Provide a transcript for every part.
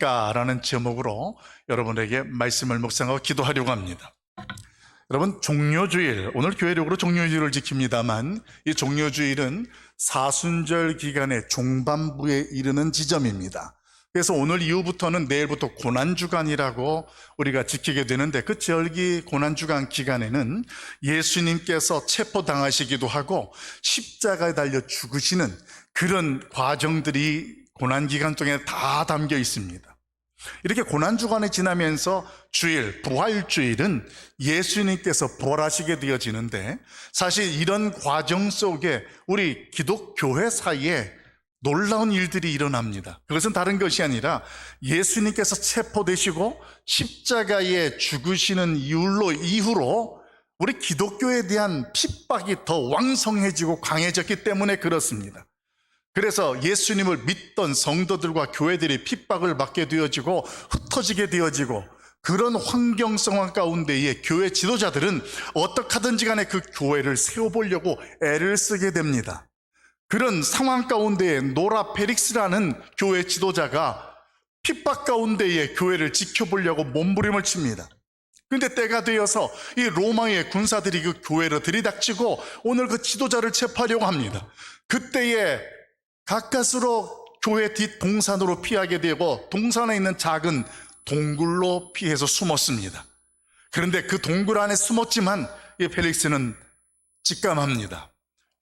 기도할까라는 제목으로 여러분에게 말씀을 묵상하고 기도하려고 합니다. 여러분, 종료주일, 오늘 교회력으로 종료주일을 지킵니다만 이 종료주일은 사순절 기간의 중반부에 이르는 지점입니다. 그래서 오늘 이후부터는 내일부터 고난주간이라고 우리가 지키게 되는데, 그 절기 고난주간 기간에는 예수님께서 체포당하시기도 하고 십자가에 달려 죽으시는 그런 과정들이 고난기간 동에 다 담겨 있습니다. 이렇게 고난주간이 지나면서 주일, 부활주일은 예수님께서 부활하시게 되어지는데, 사실 이런 과정 속에 우리 기독교회 사이에 놀라운 일들이 일어납니다. 그것은 다른 것이 아니라 예수님께서 체포되시고 십자가에 죽으시는 이후로 우리 기독교에 대한 핍박이 더 왕성해지고 강해졌기 때문에 그렇습니다. 그래서 예수님을 믿던 성도들과 교회들이 핍박을 받게 되어지고 흩어지게 되어지고, 그런 환경 상황 가운데에 교회 지도자들은 어떻게 하든지 간에 그 교회를 세워보려고 애를 쓰게 됩니다. 그런 상황 가운데에 노라 펠릭스라는 교회 지도자가 핍박 가운데에 교회를 지켜보려고 몸부림을 칩니다. 그런데 때가 되어서 이 로마의 군사들이 그 교회를 들이닥치고 오늘 그 지도자를 체포하려고 합니다. 그때에 가까스로 교회 뒷동산으로 피하게 되고, 동산에 있는 작은 동굴로 피해서 숨었습니다. 그런데 그 동굴 안에 숨었지만 이 펠릭스는 직감합니다.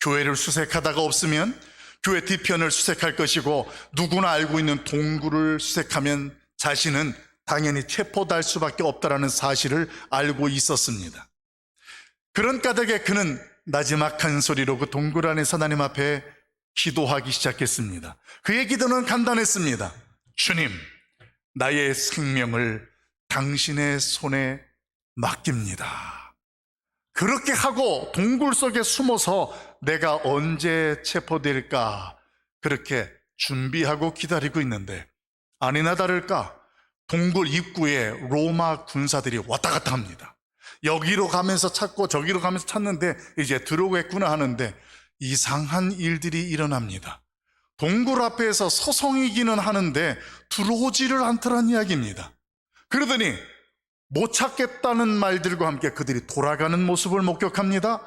교회를 수색하다가 없으면 교회 뒤편을 수색할 것이고, 누구나 알고 있는 동굴을 수색하면 자신은 당연히 체포될 수밖에 없다는 사실을 알고 있었습니다. 그런 까닭에 그는 나지막한 소리로 그 동굴 안에서 하나님 앞에 기도하기 시작했습니다. 그의 기도는 간단했습니다. 주님, 나의 생명을 당신의 손에 맡깁니다. 그렇게 하고 동굴 속에 숨어서 내가 언제 체포될까 그렇게 준비하고 기다리고 있는데, 아니나 다를까 동굴 입구에 로마 군사들이 왔다 갔다 합니다. 여기로 가면서 찾고 저기로 가면서 찾는데 이제 들어오겠구나 하는데 이상한 일들이 일어납니다. 동굴 앞에서 서성이기는 하는데 들어오지를 않더란 이야기입니다. 그러더니 못 찾겠다는 말들과 함께 그들이 돌아가는 모습을 목격합니다.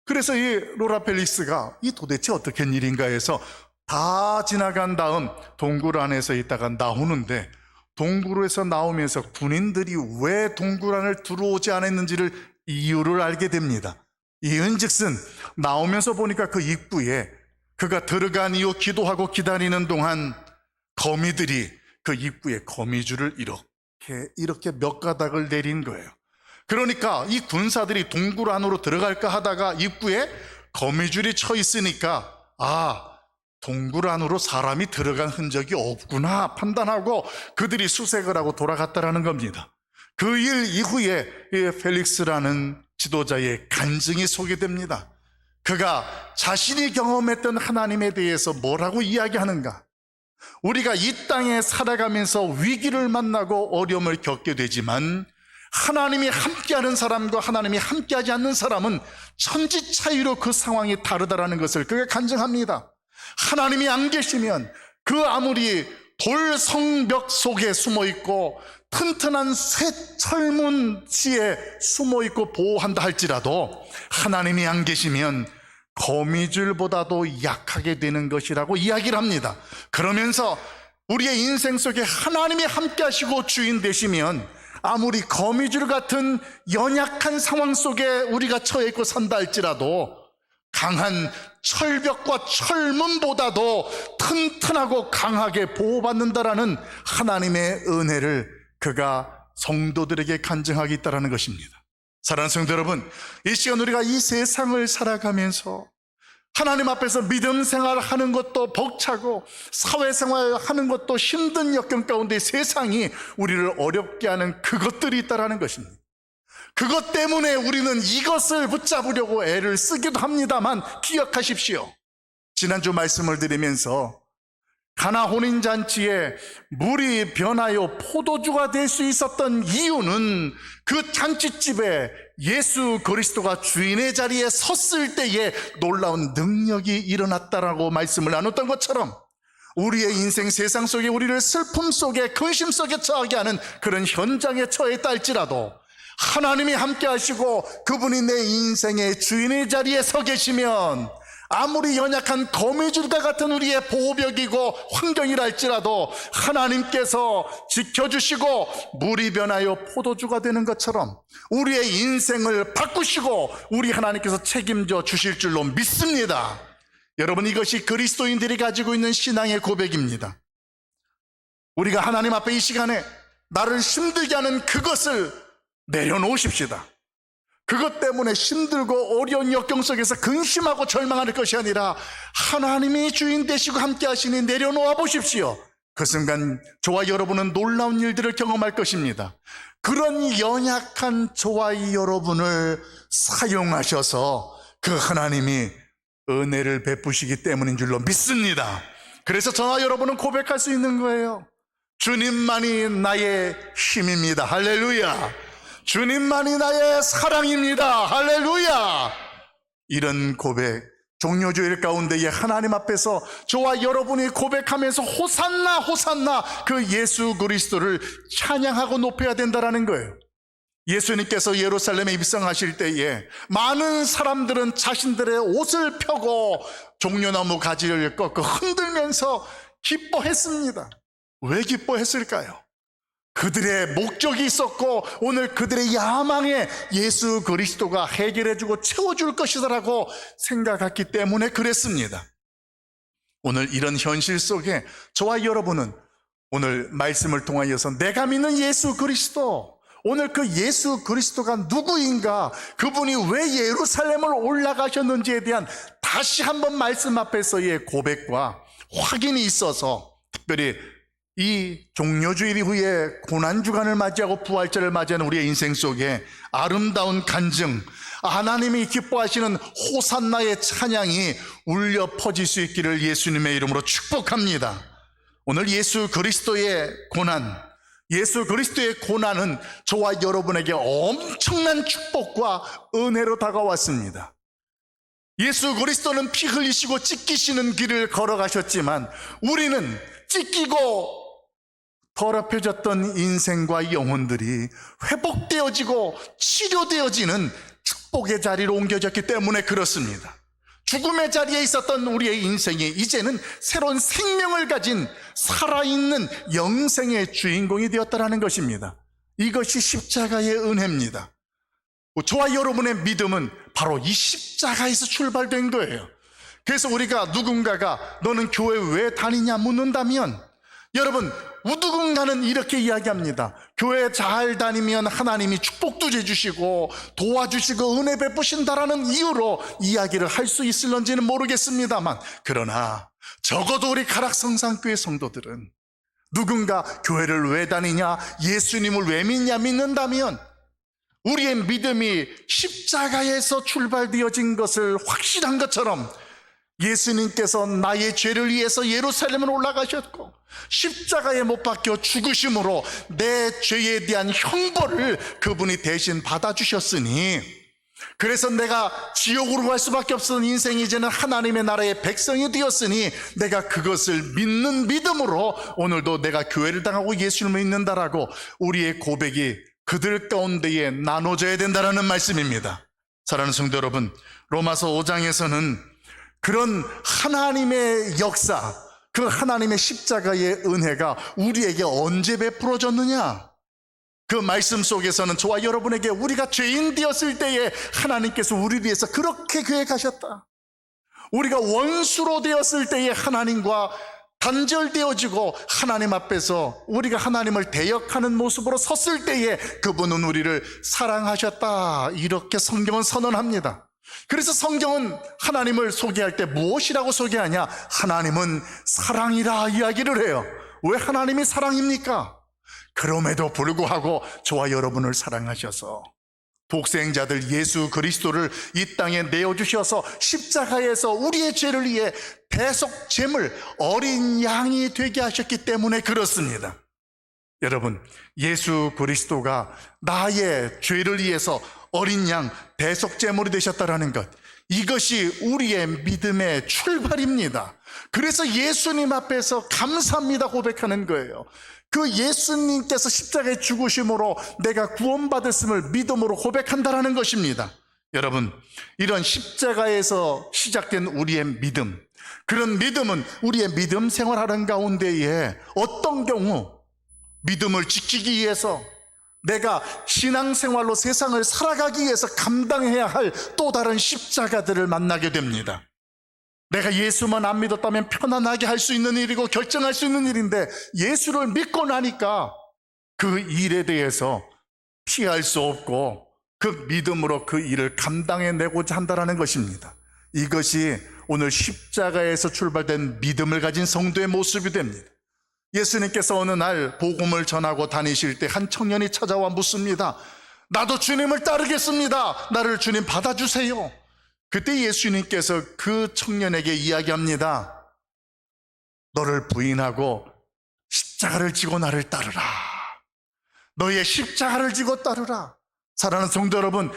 그래서 이 로라 펠릭스가 이 도대체 어떻게 된 일인가 해서 다 지나간 다음 동굴 안에서 있다가 나오는데, 동굴에서 나오면서 군인들이 왜 동굴 안을 들어오지 않았는지를 이유를 알게 됩니다. 이은즉슨 나오면서 보니까 그 입구에 그가 들어간 이후 기도하고 기다리는 동안 거미들이 그 입구에 거미줄을 이렇게 몇 가닥을 내린 거예요. 그러니까 이 군사들이 동굴 안으로 들어갈까 하다가 입구에 거미줄이 쳐 있으니까 동굴 안으로 사람이 들어간 흔적이 없구나 판단하고 그들이 수색을 하고 돌아갔다라는 겁니다. 그 일 이후에 펠릭스라는 지도자의 간증이 소개됩니다. 그가 자신이 경험했던 하나님에 대해서 뭐라고 이야기하는가? 우리가 이 땅에 살아가면서 위기를 만나고 어려움을 겪게 되지만, 하나님이 함께하는 사람과 하나님이 함께하지 않는 사람은 천지 차이로 그 상황이 다르다라는 것을 그가 간증합니다. 하나님이 안 계시면 그 아무리 돌 성벽 속에 숨어있고 튼튼한 새 철문지에 숨어있고 보호한다 할지라도 하나님이 안 계시면 거미줄보다도 약하게 되는 것이라고 이야기를 합니다. 그러면서 우리의 인생 속에 하나님이 함께 하시고 주인 되시면 아무리 거미줄 같은 연약한 상황 속에 우리가 처해 있고 산다 할지라도 강한 철벽과 철문보다도 튼튼하고 강하게 보호받는다라는 하나님의 은혜를 그가 성도들에게 간증하고 있다는 것입니다. 사랑하는 성도 여러분, 이 시간 우리가 이 세상을 살아가면서 하나님 앞에서 믿음 생활하는 것도 벅차고 사회생활 하는 것도 힘든 역경 가운데 세상이 우리를 어렵게 하는 그것들이 있다는 것입니다. 그것 때문에 우리는 이것을 붙잡으려고 애를 쓰기도 합니다만, 기억하십시오. 지난주 말씀을 드리면서 가나 혼인잔치에 물이 변하여 포도주가 될 수 있었던 이유는 그 잔치집에 예수 그리스도가 주인의 자리에 섰을 때에 놀라운 능력이 일어났다라고 말씀을 나눴던 것처럼, 우리의 인생 세상 속에 우리를 슬픔 속에 근심 속에 처하게 하는 그런 현장에 처했다 할지라도 하나님이 함께 하시고 그분이 내 인생의 주인의 자리에 서 계시면 아무리 연약한 거미줄과 같은 우리의 보호벽이고 환경이라 할지라도 하나님께서 지켜주시고 물이 변하여 포도주가 되는 것처럼 우리의 인생을 바꾸시고 우리 하나님께서 책임져 주실 줄로 믿습니다. 여러분, 이것이 그리스도인들이 가지고 있는 신앙의 고백입니다. 우리가 하나님 앞에 이 시간에 나를 힘들게 하는 그것을 내려놓으십시다. 그것 때문에 힘들고 어려운 역경 속에서 근심하고 절망할 것이 아니라 하나님이 주인 되시고 함께 하시니 내려놓아 보십시오. 그 순간 저와 여러분은 놀라운 일들을 경험할 것입니다. 그런 연약한 저와 여러분을 사용하셔서 그 하나님이 은혜를 베푸시기 때문인 줄로 믿습니다. 그래서 저와 여러분은 고백할 수 있는 거예요. 주님만이 나의 힘입니다. 할렐루야. 주님만이 나의 사랑입니다. 할렐루야. 이런 고백, 종료주일 가운데에 하나님 앞에서 저와 여러분이 고백하면서 호산나 호산나 그 예수 그리스도를 찬양하고 높여야 된다는 거예요. 예수님께서 예루살렘에 입성하실 때에 많은 사람들은 자신들의 옷을 펴고 종려나무 가지를 꺾고 흔들면서 기뻐했습니다. 왜 기뻐했을까요? 그들의 목적이 있었고 오늘 그들의 야망에 예수 그리스도가 해결해주고 채워줄 것이다라고 생각했기 때문에 그랬습니다. 오늘 이런 현실 속에 저와 여러분은 오늘 말씀을 통하여서 내가 믿는 예수 그리스도, 오늘 그 예수 그리스도가 누구인가, 그분이 왜 예루살렘을 올라가셨는지에 대한 다시 한번 말씀 앞에서의 고백과 확인이 있어서 특별히 이 종료주일 이후에 고난주간을 맞이하고 부활절을 맞이하는 우리의 인생 속에 아름다운 간증, 하나님이 기뻐하시는 호산나의 찬양이 울려 퍼질 수 있기를 예수님의 이름으로 축복합니다. 오늘 예수 그리스도의 고난, 예수 그리스도의 고난은 저와 여러분에게 엄청난 축복과 은혜로 다가왔습니다. 예수 그리스도는 피 흘리시고 찢기시는 길을 걸어가셨지만 우리는 찢기고 더럽혀졌던 인생과 영혼들이 회복되어지고 치료되어지는 축복의 자리로 옮겨졌기 때문에 그렇습니다. 죽음의 자리에 있었던 우리의 인생이 이제는 새로운 생명을 가진 살아있는 영생의 주인공이 되었다는 것입니다. 이것이 십자가의 은혜입니다. 저와 여러분의 믿음은 바로 이 십자가에서 출발된 거예요. 그래서 우리가 누군가가 너는 교회 왜 다니냐 묻는다면 여러분, 누군가는 이렇게 이야기합니다. 교회 잘 다니면 하나님이 축복도 해주시고 도와주시고 은혜 베푸신다라는 이유로 이야기를 할 수 있을런지는 모르겠습니다만, 그러나 적어도 우리 가락성산교회 성도들은 누군가 교회를 왜 다니냐, 예수님을 왜 믿냐 믿는다면 우리의 믿음이 십자가에서 출발되어진 것을 확실한 것처럼 예수님께서 나의 죄를 위해서 예루살렘을 올라가셨고 십자가에 못 박혀 죽으심으로 내 죄에 대한 형벌을 그분이 대신 받아주셨으니, 그래서 내가 지옥으로 갈 수밖에 없었던 인생이 이제는 하나님의 나라의 백성이 되었으니 내가 그것을 믿는 믿음으로 오늘도 내가 교회를 당하고 예수님을 믿는다라고 우리의 고백이 그들 가운데에 나눠져야 된다는 말씀입니다. 사랑하는 성도 여러분, 로마서 5장에서는 그런 하나님의 역사, 그 하나님의 십자가의 은혜가 우리에게 언제 베풀어졌느냐, 그 말씀 속에서는 저와 여러분에게 우리가 죄인 되었을 때에 하나님께서 우리를 위해서 그렇게 계획하셨다. 우리가 원수로 되었을 때에 하나님과 단절되어지고 하나님 앞에서 우리가 하나님을 대역하는 모습으로 섰을 때에 그분은 우리를 사랑하셨다, 이렇게 성경은 선언합니다. 그래서 성경은 하나님을 소개할 때 무엇이라고 소개하냐? 하나님은 사랑이라 이야기를 해요. 왜 하나님이 사랑입니까? 그럼에도 불구하고 저와 여러분을 사랑하셔서 독생자들 예수 그리스도를 이 땅에 내어주셔서 십자가에서 우리의 죄를 위해 대속 제물 어린 양이 되게 하셨기 때문에 그렇습니다. 여러분, 예수 그리스도가 나의 죄를 위해서 어린 양 대속 제물이 되셨다라는 것, 이것이 우리의 믿음의 출발입니다. 그래서 예수님 앞에서 감사합니다 고백하는 거예요. 그 예수님께서 십자가에 죽으심으로 내가 구원받았음을 믿음으로 고백한다라는 것입니다. 여러분, 이런 십자가에서 시작된 우리의 믿음, 그런 믿음은 우리의 믿음 생활하는 가운데에 어떤 경우 믿음을 지키기 위해서, 내가 신앙생활로 세상을 살아가기 위해서 감당해야 할 또 다른 십자가들을 만나게 됩니다. 내가 예수만 안 믿었다면 편안하게 할 수 있는 일이고 결정할 수 있는 일인데, 예수를 믿고 나니까 그 일에 대해서 피할 수 없고 그 믿음으로 그 일을 감당해내고자 한다는 것입니다. 이것이 오늘 십자가에서 출발된 믿음을 가진 성도의 모습이 됩니다. 예수님께서 어느 날 복음을 전하고 다니실 때 한 청년이 찾아와 묻습니다. 나도 주님을 따르겠습니다. 나를 주님 받아주세요. 그때 예수님께서 그 청년에게 이야기합니다. 너를 부인하고 십자가를 지고 나를 따르라. 너의 십자가를 지고 따르라. 사랑하는 성도 여러분,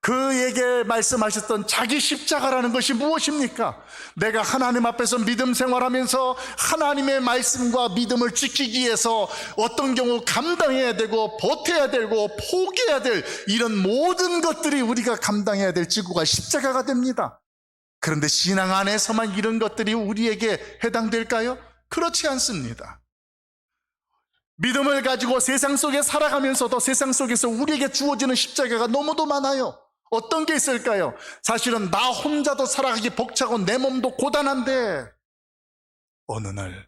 그에게 말씀하셨던 자기 십자가라는 것이 무엇입니까? 내가 하나님 앞에서 믿음 생활하면서 하나님의 말씀과 믿음을 지키기 위해서 어떤 경우 감당해야 되고 버텨야 되고 포기해야 될 이런 모든 것들이 우리가 감당해야 될 지구가 십자가가 됩니다. 그런데 신앙 안에서만 이런 것들이 우리에게 해당될까요? 그렇지 않습니다. 믿음을 가지고 세상 속에 살아가면서도 세상 속에서 우리에게 주어지는 십자가가 너무도 많아요. 어떤 게 있을까요? 사실은 나 혼자도 살아가기 벅차고 내 몸도 고단한데, 어느 날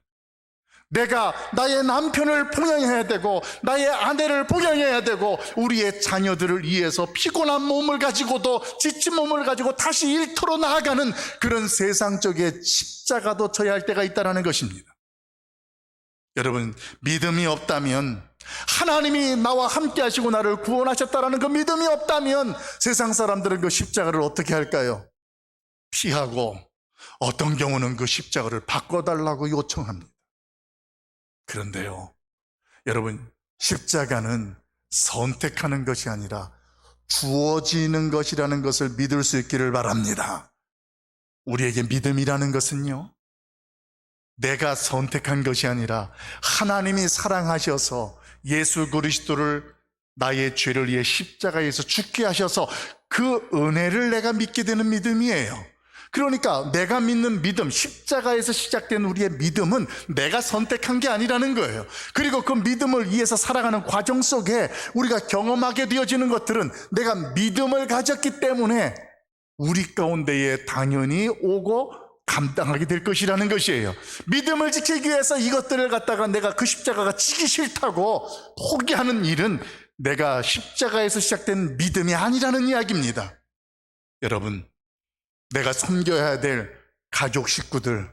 내가 나의 남편을 봉양해야 되고 나의 아내를 봉양해야 되고 우리의 자녀들을 위해서 피곤한 몸을 가지고도 지친 몸을 가지고 다시 일터로 나아가는 그런 세상적인 십자가도 져야 할 때가 있다는 것입니다. 여러분, 믿음이 없다면, 하나님이 나와 함께 하시고 나를 구원하셨다라는 그 믿음이 없다면 세상 사람들은 그 십자가를 어떻게 할까요? 피하고 어떤 경우는 그 십자가를 바꿔달라고 요청합니다. 그런데요, 여러분, 십자가는 선택하는 것이 아니라 주어지는 것이라는 것을 믿을 수 있기를 바랍니다. 우리에게 믿음이라는 것은요, 내가 선택한 것이 아니라 하나님이 사랑하셔서 예수 그리스도를 나의 죄를 위해 십자가에서 죽게 하셔서 그 은혜를 내가 믿게 되는 믿음이에요. 그러니까 내가 믿는 믿음, 십자가에서 시작된 우리의 믿음은 내가 선택한 게 아니라는 거예요. 그리고 그 믿음을 위해서 살아가는 과정 속에 우리가 경험하게 되어지는 것들은 내가 믿음을 가졌기 때문에 우리 가운데에 당연히 오고 감당하게 될 것이라는 것이에요. 믿음을 지키기 위해서 이것들을 갖다가 내가 그 십자가가 지기 싫다고 포기하는 일은 내가 십자가에서 시작된 믿음이 아니라는 이야기입니다. 여러분, 내가 섬겨야 될 가족 식구들,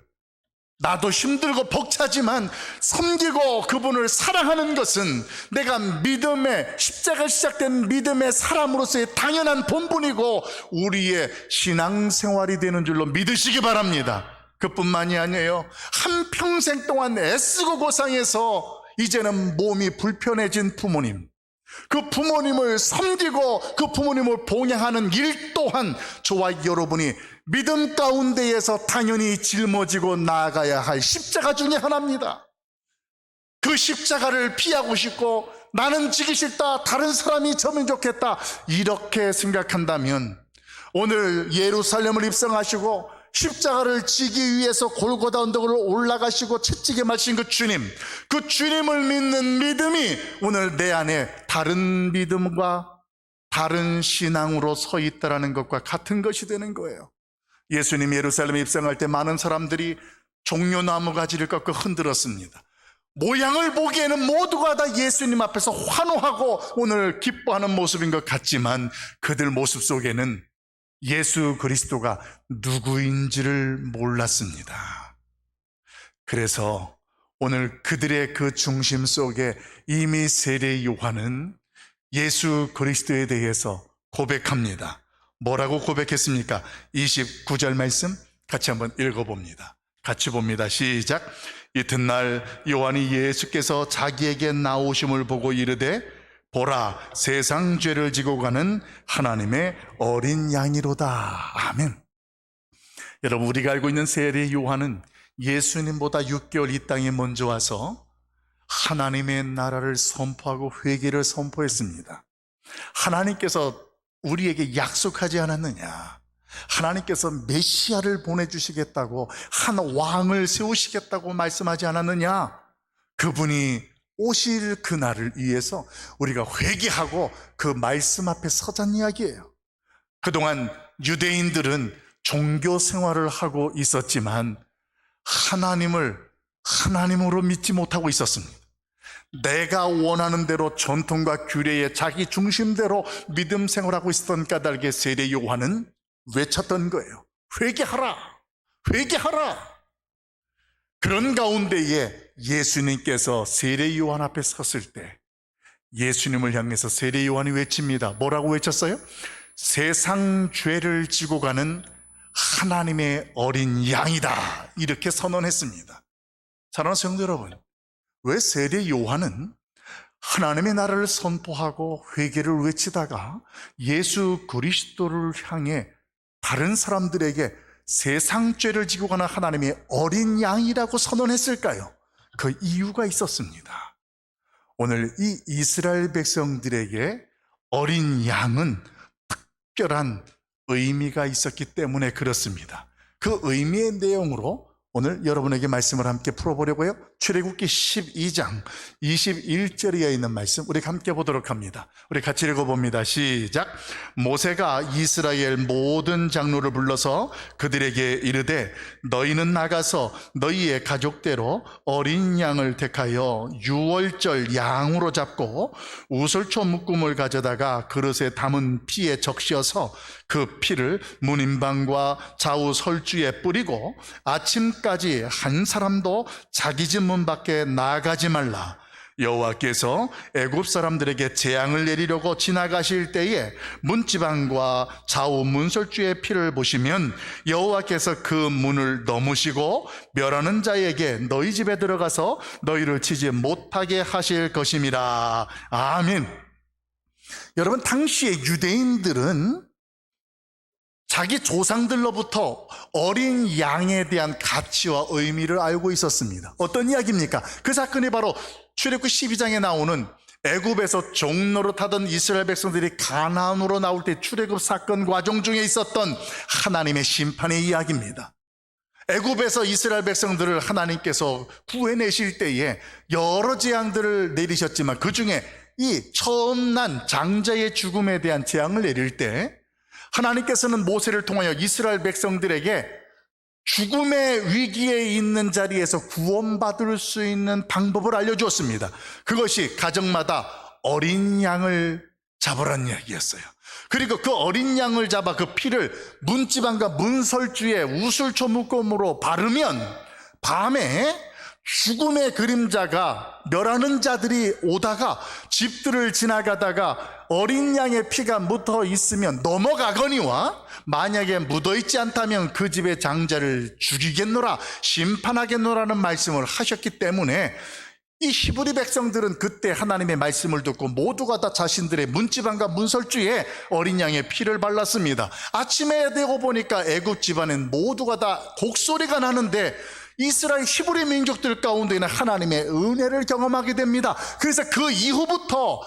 나도 힘들고 벅차지만 섬기고 그분을 사랑하는 것은 내가 믿음의, 십자가 시작된 믿음의 사람으로서의 당연한 본분이고 우리의 신앙생활이 되는 줄로 믿으시기 바랍니다. 그뿐만이 아니에요. 한평생 동안 애쓰고 고상해서 이제는 몸이 불편해진 부모님, 그 부모님을 섬기고 그 부모님을 봉양하는 일 또한 저와 여러분이 믿음 가운데에서 당연히 짊어지고 나아가야 할 십자가 중에 하나입니다. 그 십자가를 피하고 싶고 나는 지기 싫다, 다른 사람이 져면 좋겠다, 이렇게 생각한다면 오늘 예루살렘을 입성하시고 십자가를 지기 위해서 골고다 언덕을 올라가시고 채찍에 맞신 그 주님을 믿는 믿음이 오늘 내 안에 다른 믿음과 다른 신앙으로 서 있다는 것과 같은 것이 되는 거예요. 예수님 예루살렘에 입성할 때 많은 사람들이 종려나무 가지를 꺾어 흔들었습니다. 모양을 보기에는 모두가 다 예수님 앞에서 환호하고 오늘 기뻐하는 모습인 것 같지만 그들 모습 속에는 예수 그리스도가 누구인지를 몰랐습니다. 그래서 오늘 그들의 그 중심 속에 이미 세례 요한은 예수 그리스도에 대해서 고백합니다. 뭐라고 고백했습니까? 29절 말씀 같이 한번 읽어봅니다. 같이 봅니다. 시작. 이튿날 요한이 예수께서 자기에게 나오심을 보고 이르되 보라, 세상 죄를 지고 가는 하나님의 어린 양이로다. 아멘. 여러분, 우리가 알고 있는 세례 요한은 예수님보다 6개월 이 땅에 먼저 와서 하나님의 나라를 선포하고 회개를 선포했습니다. 하나님께서 우리에게 약속하지 않았느냐? 하나님께서 메시아를 보내주시겠다고, 한 왕을 세우시겠다고 말씀하지 않았느냐? 그분이 오실 그날을 위해서 우리가 회개하고 그 말씀 앞에 서자는 이야기예요. 그동안 유대인들은 종교 생활을 하고 있었지만 하나님을 하나님으로 믿지 못하고 있었습니다. 내가 원하는 대로 전통과 규례에 자기 중심대로 믿음 생활하고 있었던 까닭에 세례 요한은 외쳤던 거예요. 회개하라! 회개하라! 그런 가운데에 예수님께서 세례 요한 앞에 섰을 때 예수님을 향해서 세례 요한이 외칩니다. 뭐라고 외쳤어요? 세상 죄를 지고 가는 하나님의 어린 양이다, 이렇게 선언했습니다. 사랑하는 성도 여러분, 왜 세례 요한은 하나님의 나라를 선포하고 회개를 외치다가 예수 그리스도를 향해 다른 사람들에게 세상 죄를 지고 가는 하나님의 어린 양이라고 선언했을까요? 그 이유가 있었습니다. 오늘 이 이스라엘 백성들에게 어린 양은 특별한 의미가 있었기 때문에 그렇습니다. 그 의미의 내용으로 오늘 여러분에게 말씀을 함께 풀어보려고요. 출애굽기 12장 21절에 있는 말씀 우리 함께 보도록 합니다. 우리 같이 읽어봅니다. 시작. 모세가 이스라엘 모든 장로를 불러서 그들에게 이르되 너희는 나가서 너희의 가족대로 어린 양을 택하여 유월절 양으로 잡고 우슬초 묶음을 가져다가 그릇에 담은 피에 적셔서 그 피를 문인방과 좌우 설주에 뿌리고 아침까지 한 사람도 자기 집 문 밖에 나가지 말라. 여호와께서 애굽 사람들에게 재앙을 내리려고 지나가실 때에 문지방과 좌우 문설주의 피를 보시면 여호와께서 그 문을 넘으시고 멸하는 자에게 너희 집에 들어가서 너희를 치지 못하게 하실 것임이라. 아멘. 여러분, 당시의 유대인들은 자기 조상들로부터 어린 양에 대한 가치와 의미를 알고 있었습니다. 어떤 이야기입니까? 그 사건이 바로 출애굽기 12장에 나오는 애굽에서 종노릇하던 이스라엘 백성들이 가나안으로 나올 때 출애굽 사건 과정 중에 있었던 하나님의 심판의 이야기입니다. 애굽에서 이스라엘 백성들을 하나님께서 구해내실 때에 여러 재앙들을 내리셨지만 그 중에 이 처음 난 장자의 죽음에 대한 재앙을 내릴 때 하나님께서는 모세를 통하여 이스라엘 백성들에게 죽음의 위기에 있는 자리에서 구원받을 수 있는 방법을 알려주었습니다. 그것이 가정마다 어린 양을 잡으라는 이야기였어요. 그리고 그 어린 양을 잡아 그 피를 문지방과 문설주에 우슬초 묶음으로 바르면 밤에 죽음의 그림자가 멸하는 자들이 오다가 집들을 지나가다가 어린 양의 피가 묻어 있으면 넘어가거니와 만약에 묻어 있지 않다면 그 집의 장자를 죽이겠노라, 심판하겠노라는 말씀을 하셨기 때문에 이 히브리 백성들은 그때 하나님의 말씀을 듣고 모두가 다 자신들의 문지방과 문설주에 어린 양의 피를 발랐습니다. 아침에 되고 보니까 애굽 집안엔 모두가 다 곡소리가 나는데 이스라엘 히브리 민족들 가운데는 하나님의 은혜를 경험하게 됩니다. 그래서 그 이후부터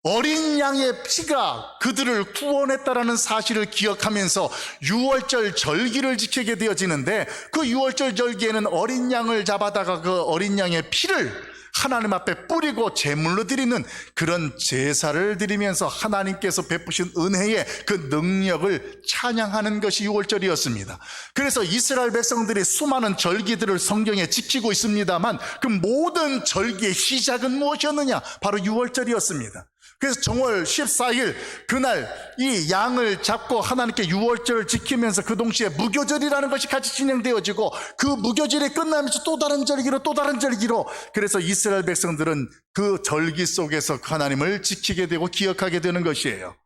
어린 양의 피가 그들을 구원했다라는 사실을 기억하면서 유월절 절기를 지키게 되어지는데, 그 유월절 절기에는 어린 양을 잡아다가 그 어린 양의 피를 하나님 앞에 뿌리고 제물로 드리는 그런 제사를 드리면서 하나님께서 베푸신 은혜의 그 능력을 찬양하는 것이 유월절이었습니다. 그래서 이스라엘 백성들이 수많은 절기들을 성경에 지키고 있습니다만 그 모든 절기의 시작은 무엇이었느냐? 바로 유월절이었습니다. 그래서 정월 14일 그날 이 양을 잡고 하나님께 유월절을 지키면서 그 동시에 무교절이라는 것이 같이 진행되어지고 그 무교절이 끝나면서 또 다른 절기로 또 다른 절기로, 그래서 이스라엘 백성들은 그 절기 속에서 하나님을 지키게 되고 기억하게 되는 것이에요.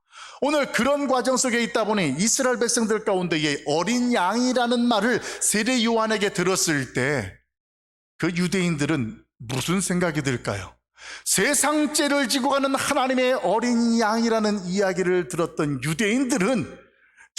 오늘 그런 과정 속에 있다 보니 이스라엘 백성들 가운데에 어린 양이라는 말을 세례 요한에게 들었을 때 그 유대인들은 무슨 생각이 들까요? 세상 죄를 지고 가는 하나님의 어린 양이라는 이야기를 들었던 유대인들은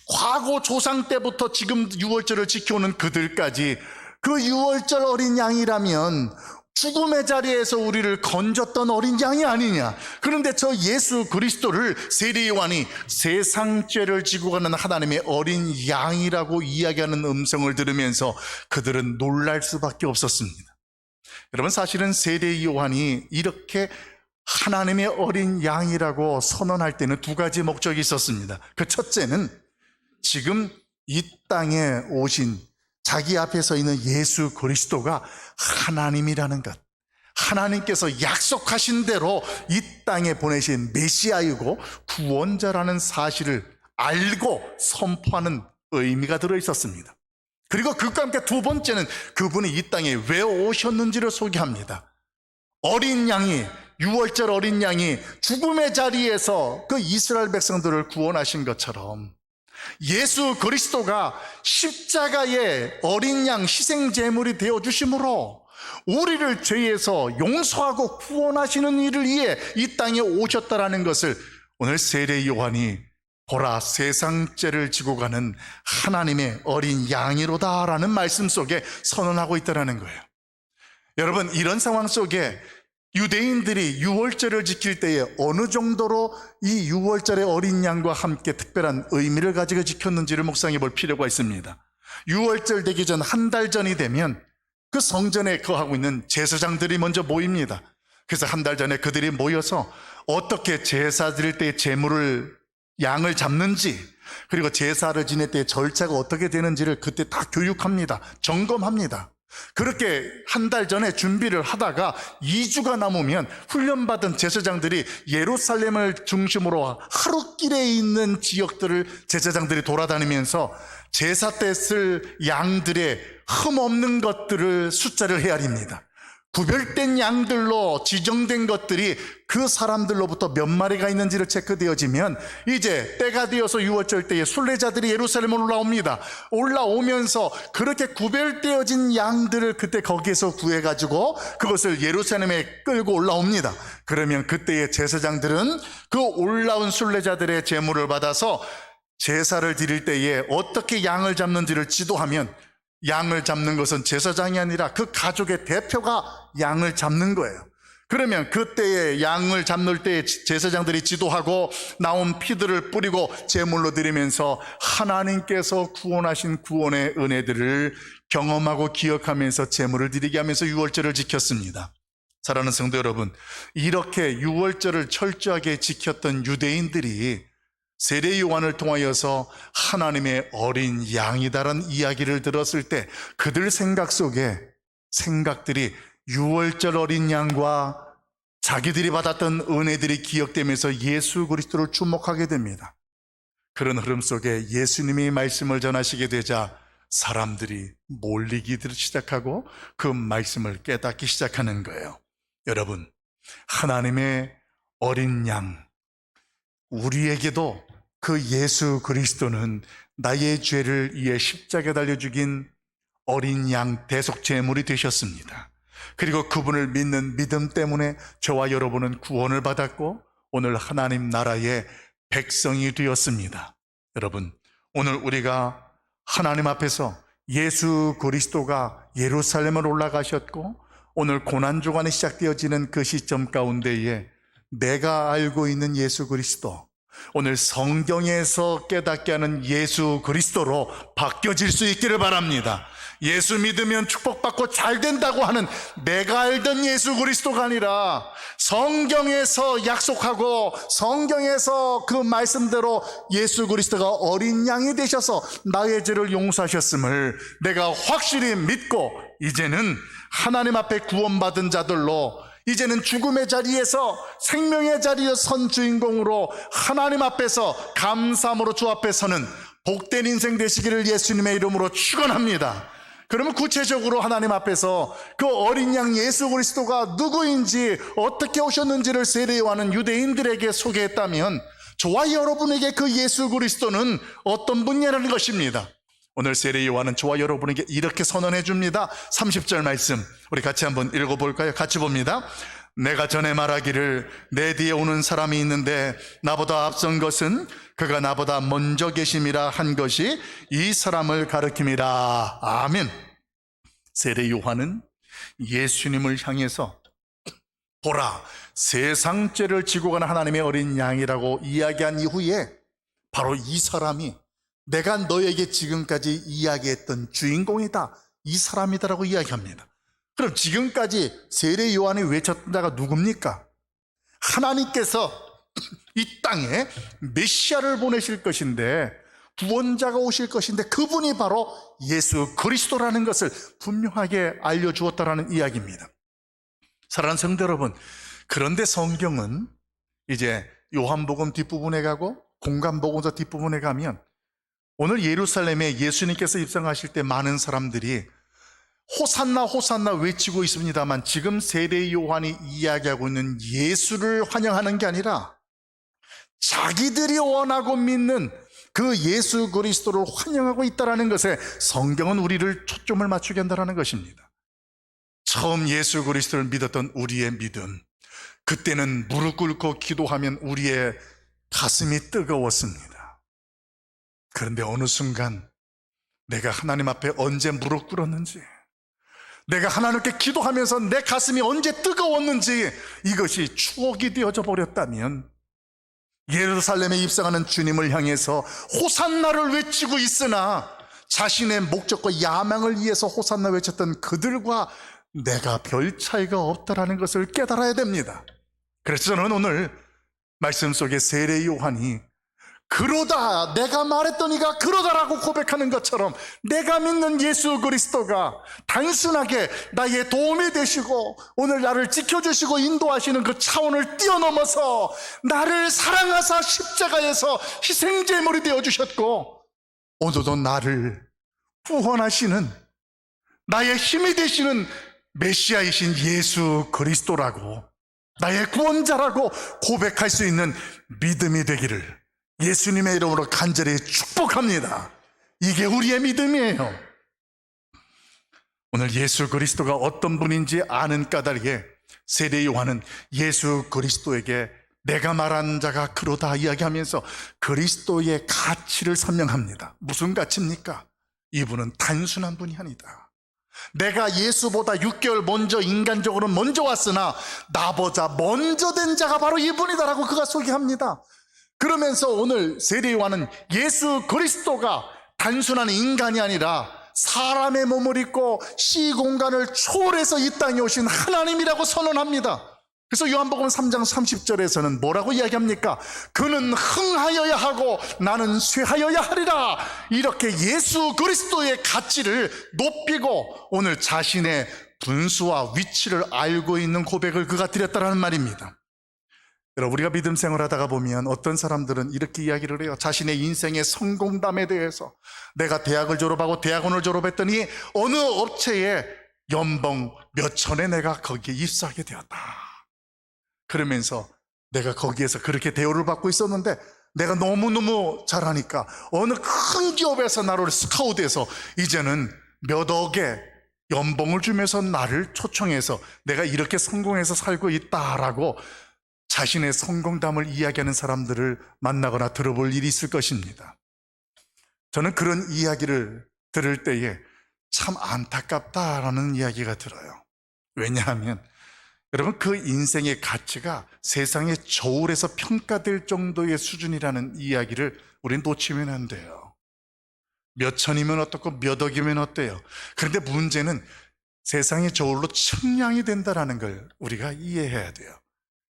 과거 조상 때부터 지금 유월절을 지켜오는 그들까지 그 유월절 어린 양이라면 죽음의 자리에서 우리를 건졌던 어린 양이 아니냐. 그런데 저 예수 그리스도를 세례 요한이 세상 죄를 지고 가는 하나님의 어린 양이라고 이야기하는 음성을 들으면서 그들은 놀랄 수밖에 없었습니다. 여러분, 사실은 세례 요한이 이렇게 하나님의 어린 양이라고 선언할 때는 두 가지 목적이 있었습니다. 그 첫째는 지금 이 땅에 오신 자기 앞에 서 있는 예수 그리스도가 하나님이라는 것, 하나님께서 약속하신 대로 이 땅에 보내신 메시아이고 구원자라는 사실을 알고 선포하는 의미가 들어있었습니다. 그리고 그것과 함께 두 번째는 그분이 이 땅에 왜 오셨는지를 소개합니다. 어린 양이, 유월절 어린 양이 죽음의 자리에서 그 이스라엘 백성들을 구원하신 것처럼 예수 그리스도가 십자가의 어린 양 희생 제물이 되어 주심으로 우리를 죄에서 용서하고 구원하시는 일을 위해 이 땅에 오셨다라는 것을 오늘 세례 요한이 보라, 세상 죄를 지고 가는 하나님의 어린 양이로다라는 말씀 속에 선언하고 있다는 거예요. 여러분, 이런 상황 속에 유대인들이 유월절을 지킬 때에 어느 정도로 이 유월절의 어린 양과 함께 특별한 의미를 가지고 지켰는지를 묵상해 볼 필요가 있습니다. 유월절 되기 전 한 달 전이 되면 그 성전에 거하고 있는 제사장들이 먼저 모입니다. 그래서 한 달 전에 그들이 모여서 어떻게 제사 드릴 때 양을 잡는지, 그리고 제사를 지낼 때 절차가 어떻게 되는지를 그때 다 교육합니다. 점검합니다. 그렇게 한 달 전에 준비를 하다가 2주가 남으면 훈련받은 제사장들이 예루살렘을 중심으로 하루길에 있는 지역들을 제사장들이 돌아다니면서 제사 때 쓸 양들의 흠없는 것들을 숫자를 헤아립니다. 구별된 양들로 지정된 것들이 그 사람들로부터 몇 마리가 있는지를 체크되어지면 이제 때가 되어서 유월절 때에 순례자들이 예루살렘으로 올라옵니다. 올라오면서 그렇게 구별되어진 양들을 그때 거기에서 구해가지고 그것을 예루살렘에 끌고 올라옵니다. 그러면 그때의 제사장들은 그 올라온 순례자들의 제물을 받아서 제사를 드릴 때에 어떻게 양을 잡는지를 지도하면, 양을 잡는 것은 제사장이 아니라 그 가족의 대표가 양을 잡는 거예요. 그러면 그때에 양을 잡는 때에 제사장들이 지도하고 나온 피들을 뿌리고 제물로 드리면서 하나님께서 구원하신 구원의 은혜들을 경험하고 기억하면서 제물을 드리게 하면서 유월절을 지켰습니다. 사랑하는 성도 여러분, 이렇게 유월절을 철저하게 지켰던 유대인들이 세례 요한을 통하여서 하나님의 어린 양이다라는 이야기를 들었을 때 그들 생각 속에 생각들이 유월절 어린 양과 자기들이 받았던 은혜들이 기억되면서 예수 그리스도를 주목하게 됩니다. 그런 흐름 속에 예수님이 말씀을 전하시게 되자 사람들이 몰리기 시작하고 그 말씀을 깨닫기 시작하는 거예요. 여러분, 하나님의 어린 양, 우리에게도 그 예수 그리스도는 나의 죄를 위해 십자가에 달려 죽인 어린 양 대속 제물이 되셨습니다. 그리고 그분을 믿는 믿음 때문에 저와 여러분은 구원을 받았고 오늘 하나님 나라의 백성이 되었습니다. 여러분, 오늘 우리가 하나님 앞에서 예수 그리스도가 예루살렘을 올라가셨고 오늘 고난주간이 시작되어지는 그 시점 가운데에 내가 알고 있는 예수 그리스도, 오늘 성경에서 깨닫게 하는 예수 그리스도로 바뀌어질 수 있기를 바랍니다. 예수 믿으면 축복받고 잘 된다고 하는 내가 알던 예수 그리스도가 아니라 성경에서 약속하고 성경에서 그 말씀대로 예수 그리스도가 어린 양이 되셔서 나의 죄를 용서하셨음을 내가 확실히 믿고 이제는 하나님 앞에 구원받은 자들로 이제는 죽음의 자리에서 생명의 자리에 선 주인공으로 하나님 앞에서 감사함으로 주 앞에 서는 복된 인생 되시기를 예수님의 이름으로 축원합니다. 그러면 구체적으로 하나님 앞에서 그 어린 양 예수 그리스도가 누구인지 어떻게 오셨는지를 세례 요한은 유대인들에게 소개했다면 저와 여러분에게 그 예수 그리스도는 어떤 분이라는 것입니다. 오늘 세례 요한은 저와 여러분에게 이렇게 선언해 줍니다. 30절 말씀 우리 같이 한번 읽어볼까요? 같이 봅니다. 내가 전에 말하기를 내 뒤에 오는 사람이 있는데 나보다 앞선 것은 그가 나보다 먼저 계심이라 한 것이 이 사람을 가리킴이라. 아멘. 세례 요한은 예수님을 향해서 보라, 세상 죄를 지고 가는 하나님의 어린 양이라고 이야기한 이후에 바로 이 사람이 내가 너에게 지금까지 이야기했던 주인공이다, 이 사람이다라고 이야기합니다. 그럼 지금까지 세례 요한이 외쳤던 자가 누굽니까? 하나님께서 이 땅에 메시아를 보내실 것인데, 구원자가 오실 것인데, 그분이 바로 예수 그리스도라는 것을 분명하게 알려주었다라는 이야기입니다. 사랑하는 성도 여러분, 그런데 성경은 이제 요한복음 뒷부분에 가고 공간복음서 뒷부분에 가면 오늘 예루살렘에 예수님께서 입성하실 때 많은 사람들이 호산나 호산나 외치고 있습니다만, 지금 세례 요한이 이야기하고 있는 예수를 환영하는 게 아니라 자기들이 원하고 믿는 그 예수 그리스도를 환영하고 있다는 것에 성경은 우리를 초점을 맞추게 한다는 것입니다. 처음 예수 그리스도를 믿었던 우리의 믿음, 그때는 무릎 꿇고 기도하면 우리의 가슴이 뜨거웠습니다. 그런데 어느 순간 내가 하나님 앞에 언제 무릎 꿇었는지, 내가 하나님께 기도하면서 내 가슴이 언제 뜨거웠는지, 이것이 추억이 되어져 버렸다면 예루살렘에 입성하는 주님을 향해서 호산나를 외치고 있으나 자신의 목적과 야망을 위해서 호산나 외쳤던 그들과 내가 별 차이가 없다라는 것을 깨달아야 됩니다. 그래서 저는 오늘 말씀 속에 세례 요한이 그러다, 내가 말했던 이가 그러다라고 고백하는 것처럼 내가 믿는 예수 그리스도가 단순하게 나의 도움이 되시고 오늘 나를 지켜주시고 인도하시는 그 차원을 뛰어넘어서 나를 사랑하사 십자가에서 희생제물이 되어주셨고, 오늘도 나를 구원하시는 나의 힘이 되시는 메시아이신 예수 그리스도라고, 나의 구원자라고 고백할 수 있는 믿음이 되기를 예수님의 이름으로 간절히 축복합니다. 이게 우리의 믿음이에요. 오늘 예수 그리스도가 어떤 분인지 아는 까닭에 세례 요한은 예수 그리스도에게 내가 말한 자가 그러다 이야기하면서 그리스도의 가치를 설명합니다. 무슨 가치입니까? 이분은 단순한 분이 아니다. 내가 예수보다 6개월 먼저 인간적으로 먼저 왔으나 나보다 먼저 된 자가 바로 이분이다라고 그가 소개합니다. 그러면서 오늘 세례 요한은 예수 그리스도가 단순한 인간이 아니라 사람의 몸을 입고 시공간을 초월해서 이 땅에 오신 하나님이라고 선언합니다. 그래서 요한복음 3장 30절에서는 뭐라고 이야기합니까? 그는 흥하여야 하고 나는 쇠하여야 하리라. 이렇게 예수 그리스도의 가치를 높이고 오늘 자신의 분수와 위치를 알고 있는 고백을 그가 드렸다는 말입니다. 여러분, 우리가 믿음 생활하다가 보면 어떤 사람들은 이렇게 이야기를 해요. 자신의 인생의 성공담에 대해서 내가 대학을 졸업하고 대학원을 졸업했더니 어느 업체에 연봉 몇 천에 내가 거기에 입사하게 되었다. 그러면서 내가 거기에서 그렇게 대우를 받고 있었는데 내가 너무너무 잘하니까 어느 큰 기업에서 나를 스카우트해서 이제는 몇 억의 연봉을 주면서 나를 초청해서 내가 이렇게 성공해서 살고 있다라고 자신의 성공담을 이야기하는 사람들을 만나거나 들어볼 일이 있을 것입니다. 저는 그런 이야기를 들을 때에 참 안타깝다라는 이야기가 들어요. 왜냐하면 여러분, 그 인생의 가치가 세상의 저울에서 평가될 정도의 수준이라는 이야기를 우린 놓치면 안 돼요. 몇 천이면 어떻고 몇 억이면 어때요? 그런데 문제는 세상의 저울로 측량이 된다는 걸 우리가 이해해야 돼요.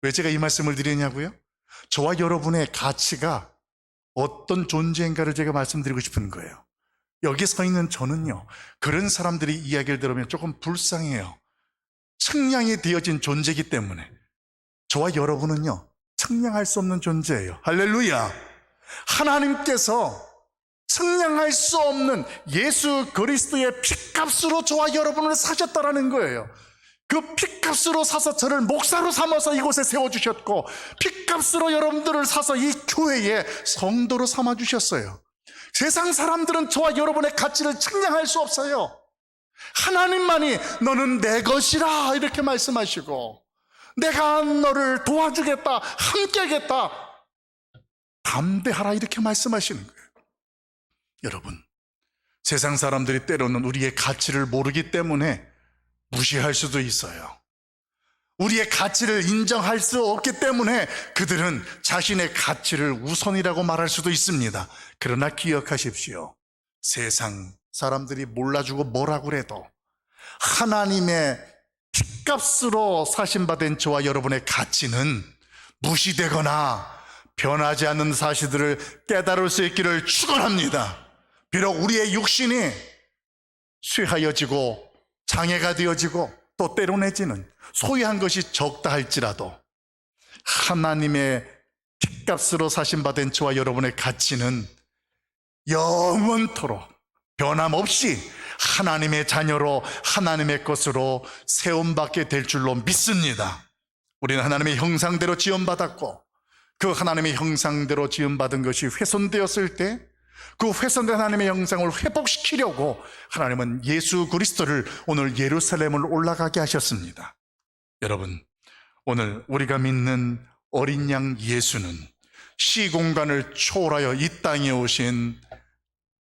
왜 제가 이 말씀을 드리냐고요? 저와 여러분의 가치가 어떤 존재인가를 제가 말씀드리고 싶은 거예요. 여기 서 있는 저는요, 그런 사람들이 이야기를 들으면 조금 불쌍해요. 측량이 되어진 존재이기 때문에. 저와 여러분은요, 측량할 수 없는 존재예요. 할렐루야. 하나님께서 측량할 수 없는 예수 그리스도의 핏값으로 저와 여러분을 사셨다라는 거예요. 그 핏값으로 사서 저를 목사로 삼아서 이곳에 세워주셨고, 핏값으로 여러분들을 사서 이 교회에 성도로 삼아주셨어요. 세상 사람들은 저와 여러분의 가치를 측량할 수 없어요. 하나님만이 너는 내 것이라 이렇게 말씀하시고, 내가 너를 도와주겠다, 함께하겠다, 담대하라, 이렇게 말씀하시는 거예요. 여러분, 세상 사람들이 때로는 우리의 가치를 모르기 때문에 무시할 수도 있어요. 우리의 가치를 인정할 수 없기 때문에 그들은 자신의 가치를 우선이라고 말할 수도 있습니다. 그러나 기억하십시오. 세상 사람들이 몰라주고 뭐라고 그래도 하나님의 핏값으로 사신받은 저와 여러분의 가치는 무시되거나 변하지 않는 사실들을 깨달을 수 있기를 축원합니다. 비록 우리의 육신이 쇠하여지고 장애가 되어지고 또 때로내지는 소유한 것이 적다 할지라도 하나님의 핏값으로 사신받은 저와 여러분의 가치는 영원토록 변함없이 하나님의 자녀로 하나님의 것으로 세움받게 될 줄로 믿습니다. 우리는 하나님의 형상대로 지음받았고 그 하나님의 형상대로 지음받은 것이 훼손되었을 때 그 훼손된 하나님의 형상을 회복시키려고 하나님은 예수 그리스도를 오늘 예루살렘을 올라가게 하셨습니다. 여러분, 오늘 우리가 믿는 어린 양 예수는 시공간을 초월하여 이 땅에 오신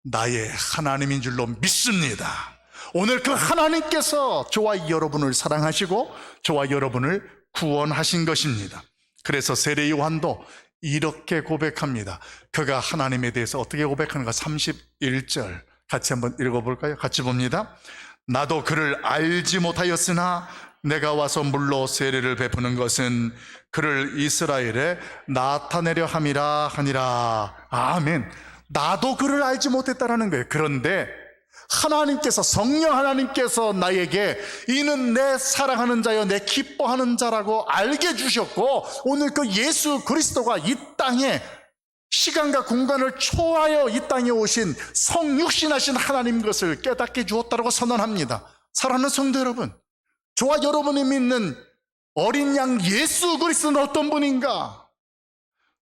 나의 하나님인 줄로 믿습니다. 오늘 그 하나님께서 저와 여러분을 사랑하시고 저와 여러분을 구원하신 것입니다. 그래서 세례 요한도 이렇게 고백합니다. 그가 하나님에 대해서 어떻게 고백하는가? 31절 같이 한번 읽어볼까요? 같이 봅니다. 나도 그를 알지 못하였으나 내가 와서 물로 세례를 베푸는 것은 그를 이스라엘에 나타내려 함이라 하니라. 아멘. 나도 그를 알지 못했다라는 거예요. 그런데 하나님께서, 성령 하나님께서 나에게 이는 내 사랑하는 자여 내 기뻐하는 자라고 알게 해주셨고, 오늘 그 예수 그리스도가 이 땅에 시간과 공간을 초월하여 이 땅에 오신 성육신하신 하나님 것을 깨닫게 주었다고 선언합니다. 사랑하는 성도 여러분, 저와 여러분이 믿는 어린 양 예수 그리스도는 어떤 분인가?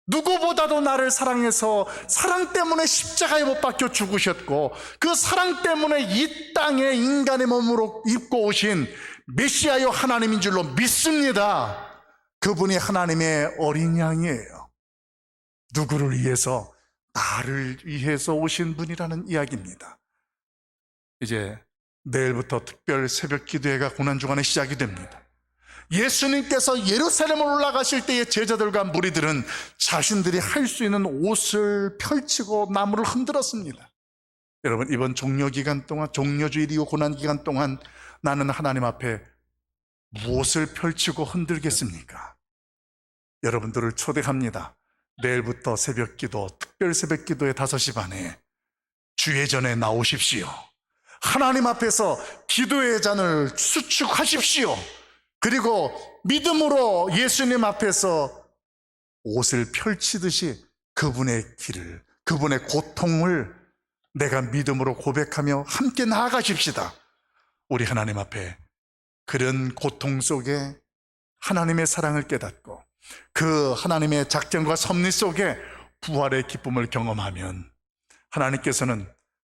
누구보다도 나를 사랑해서 사랑 때문에 십자가에 못 박혀 죽으셨고 그 사랑 때문에 이 땅에 인간의 몸으로 입고 오신 메시아요 하나님인 줄로 믿습니다. 그분이 하나님의 어린 양이에요. 누구를 위해서? 나를 위해서 오신 분이라는 이야기입니다. 이제 내일부터 특별 새벽 기도회가 고난주간에 시작이 됩니다. 예수님께서 예루살렘을 올라가실 때의 제자들과 무리들은 자신들이 할 수 있는 옷을 펼치고 나무를 흔들었습니다. 여러분, 이번 종료기간 동안, 종료주일 이후 고난기간 동안 나는 하나님 앞에 무엇을 펼치고 흔들겠습니까? 여러분들을 초대합니다. 내일부터 새벽기도, 특별 새벽기도의 5시 반에 주예전에 나오십시오. 하나님 앞에서 기도의 잔을 수축하십시오. 그리고 믿음으로 예수님 앞에서 옷을 펼치듯이 그분의 길을, 그분의 고통을 내가 믿음으로 고백하며 함께 나아가십시다. 우리 하나님 앞에 그런 고통 속에 하나님의 사랑을 깨닫고 그 하나님의 작정과 섭리 속에 부활의 기쁨을 경험하면 하나님께서는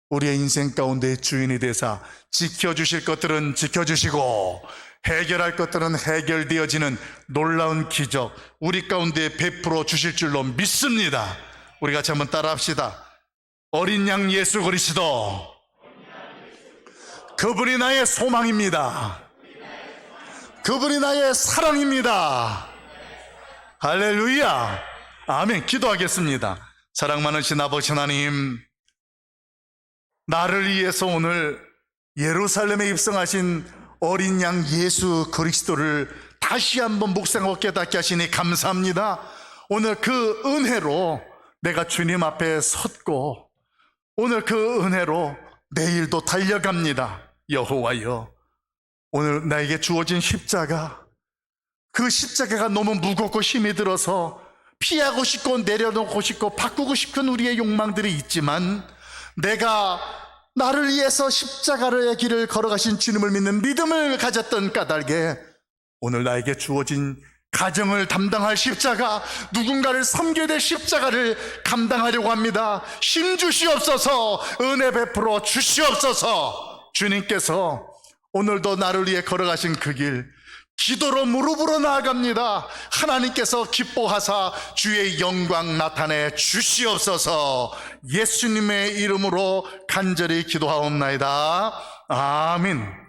우리의 인생 가운데 주인이 되사 지켜주실 것들은 지켜주시고 해결할 것들은 해결되어지는 놀라운 기적 우리 가운데 베풀어 주실 줄로 믿습니다. 우리 같이 한번 따라합시다. 어린 양 예수 그리스도, 그분이 나의 소망입니다. 그분이 나의 사랑입니다. 할렐루야. 아멘. 기도하겠습니다. 사랑 많으신 아버지 하나님, 나를 위해서 오늘 예루살렘에 입성하신 어린 양 예수 그리스도를 다시 한번 묵상하고 깨닫게 하시니 감사합니다. 오늘 그 은혜로 내가 주님 앞에 섰고 오늘 그 은혜로 내일도 달려갑니다. 여호와여, 오늘 나에게 주어진 십자가, 그 십자가가 너무 무겁고 힘이 들어서 피하고 싶고 내려놓고 싶고 바꾸고 싶은 우리의 욕망들이 있지만 내가 나를 위해서 십자가의 길을 걸어가신 주님을 믿는 믿음을 가졌던 까닭에 오늘 나에게 주어진 가정을 담당할 십자가, 누군가를 섬겨야 될 십자가를 감당하려고 합니다. 힘 주시옵소서, 은혜 베풀어 주시옵소서. 주님께서 오늘도 나를 위해 걸어가신 그 길, 기도로 무릎으로 나아갑니다. 하나님께서 기뻐하사 주의 영광 나타내 주시옵소서. 예수님의 이름으로 간절히 기도하옵나이다. 아멘.